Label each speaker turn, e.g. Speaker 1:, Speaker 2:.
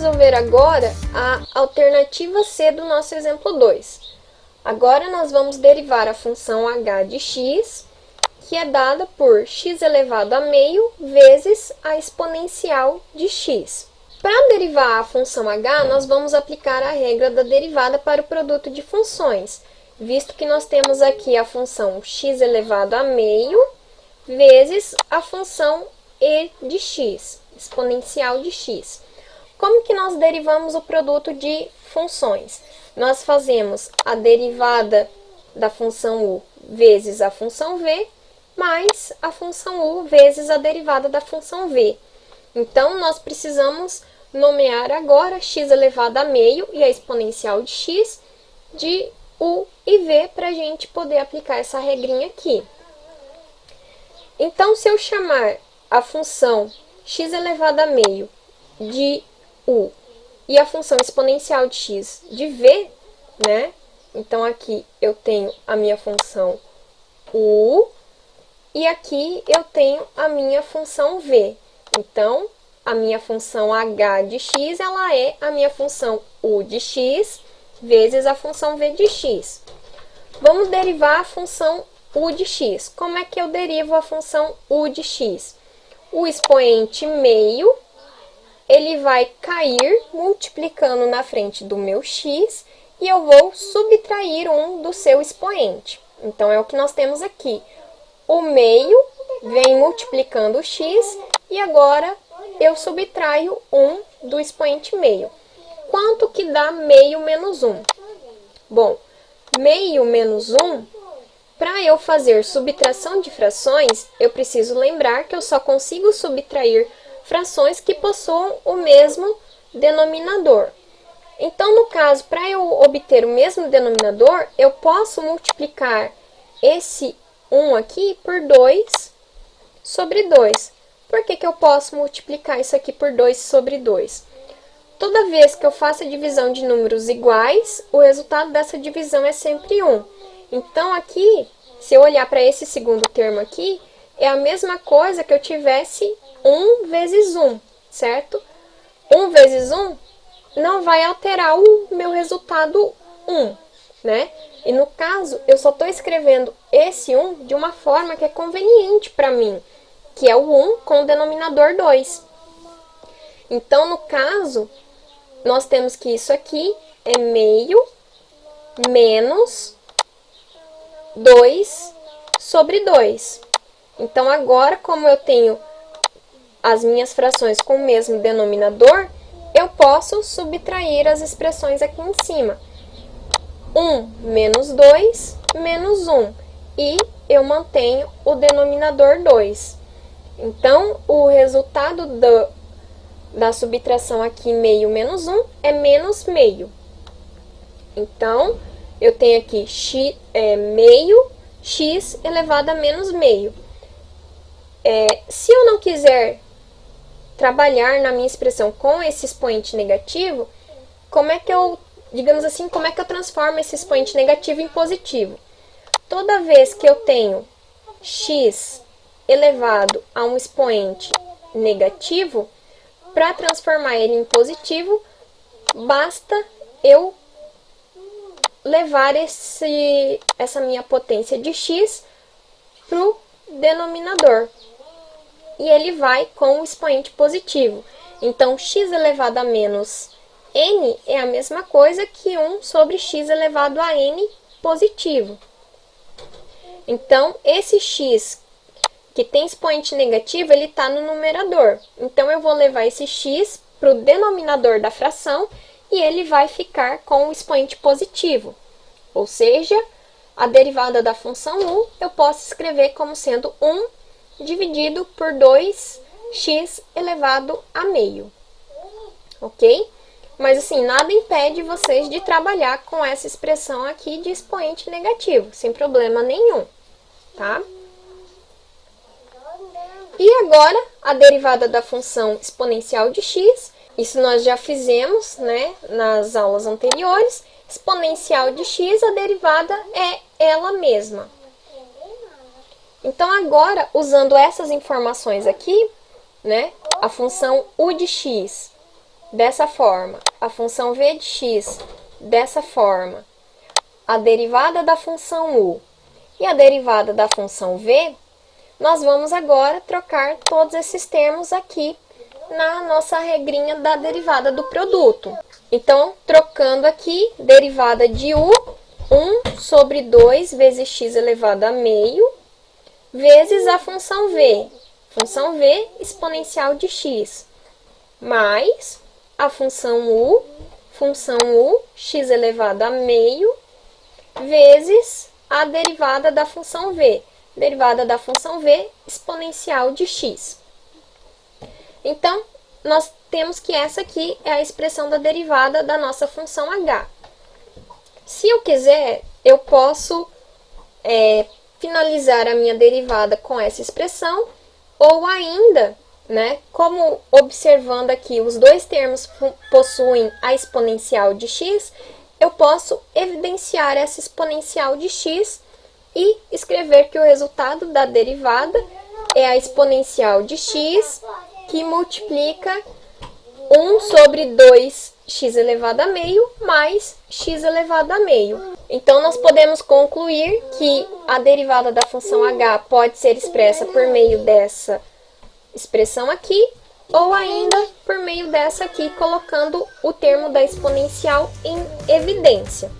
Speaker 1: resolver agora a alternativa C do nosso exemplo 2. Agora nós vamos derivar a função h de x, que é dada por x elevado a meio vezes a exponencial de x. Para derivar a função h, nós vamos aplicar a regra da derivada para o produto de funções, visto que nós temos aqui a função x elevado a meio vezes a função e de x, exponencial de x. Como que nós derivamos o produto de funções? Nós fazemos a derivada da função u vezes a função v, mais a função u vezes a derivada da função v. Então, nós precisamos nomear agora x elevado a meio e a exponencial de x de u e v para a gente poder aplicar essa regrinha aqui. Então, se eu chamar a função x elevado a meio de u e a função exponencial de x de v, né? Então, aqui eu tenho a minha função u e aqui eu tenho a minha função v. Então, a minha função h de x, ela é a minha função u de x vezes a função v de x. Vamos derivar a função u de x. Como é que eu derivo a função u de x? O expoente meio, ele vai cair multiplicando na frente do meu x e eu vou subtrair um do seu expoente. Então, é o que nós temos aqui. O meio vem multiplicando o x e agora eu subtraio 1 do expoente meio. Quanto que dá meio menos 1? Bom, meio menos 1, para eu fazer subtração de frações, eu preciso lembrar que eu só consigo subtrair frações que possuam o mesmo denominador. Então, no caso, para eu obter o mesmo denominador, eu posso multiplicar esse 1 aqui por 2 sobre 2. Por que eu posso multiplicar isso aqui por 2 sobre 2? Toda vez que eu faço a divisão de números iguais, o resultado dessa divisão é sempre 1. Então, aqui, se eu olhar para esse segundo termo aqui, é a mesma coisa que eu tivesse 1 vezes 1, certo? 1 vezes 1 não vai alterar o meu resultado 1, né? E no caso, eu só estou escrevendo esse 1 de uma forma que é conveniente para mim, que é o 1 com o denominador 2. Então, no caso, nós temos que isso aqui é meio menos 2 sobre 2. Então, agora, como eu tenho as minhas frações com o mesmo denominador, eu posso subtrair as expressões aqui em cima. 1 menos 2 menos 1. E eu mantenho o denominador 2. Então, o resultado da subtração aqui, meio menos 1, é menos meio. Então, eu tenho aqui meio x elevado a menos meio. Se eu não quiser trabalhar na minha expressão com esse expoente negativo, como é que eu, digamos assim, como é que eu transformo esse expoente negativo em positivo? Toda vez que eu tenho x elevado a um expoente negativo, para transformar ele em positivo, basta eu levar essa minha potência de x para o denominador. E ele vai com o expoente positivo. Então, x elevado a menos n é a mesma coisa que 1 sobre x elevado a n positivo. Então, esse x que tem expoente negativo, ele está no numerador. Então, eu vou levar esse x para o denominador da fração e ele vai ficar com o expoente positivo. Ou seja, a derivada da função u eu posso escrever como sendo 1 dividido por 2x elevado a meio. Ok? Mas, assim, nada impede vocês de trabalhar com essa expressão aqui de expoente negativo, sem problema nenhum, tá? E agora, a derivada da função exponencial de x, isso nós já fizemos, né, nas aulas anteriores. Exponencial de x, a derivada é ela mesma. Então, agora, usando essas informações aqui, né, a função u de x dessa forma, a função v de x dessa forma, a derivada da função u e a derivada da função v, nós vamos agora trocar todos esses termos aqui na nossa regrinha da derivada do produto. Então, trocando aqui, derivada de u, 1 sobre 2 vezes x elevado a meio, vezes a função v exponencial de x, mais a função u, x elevado a meio, vezes a derivada da função v exponencial de x. Então, nós temos que essa aqui é a expressão da derivada da nossa função h. Se eu quiser, eu posso finalizar a minha derivada com essa expressão, ou ainda, como observando aqui os dois termos possuem a exponencial de x, eu posso evidenciar essa exponencial de x e escrever que o resultado da derivada é a exponencial de x, que multiplica 1 sobre 2x elevado a meio mais x elevado a meio. Então, nós podemos concluir que a derivada da função h pode ser expressa por meio dessa expressão aqui, ou ainda por meio dessa aqui, colocando o termo da exponencial em evidência.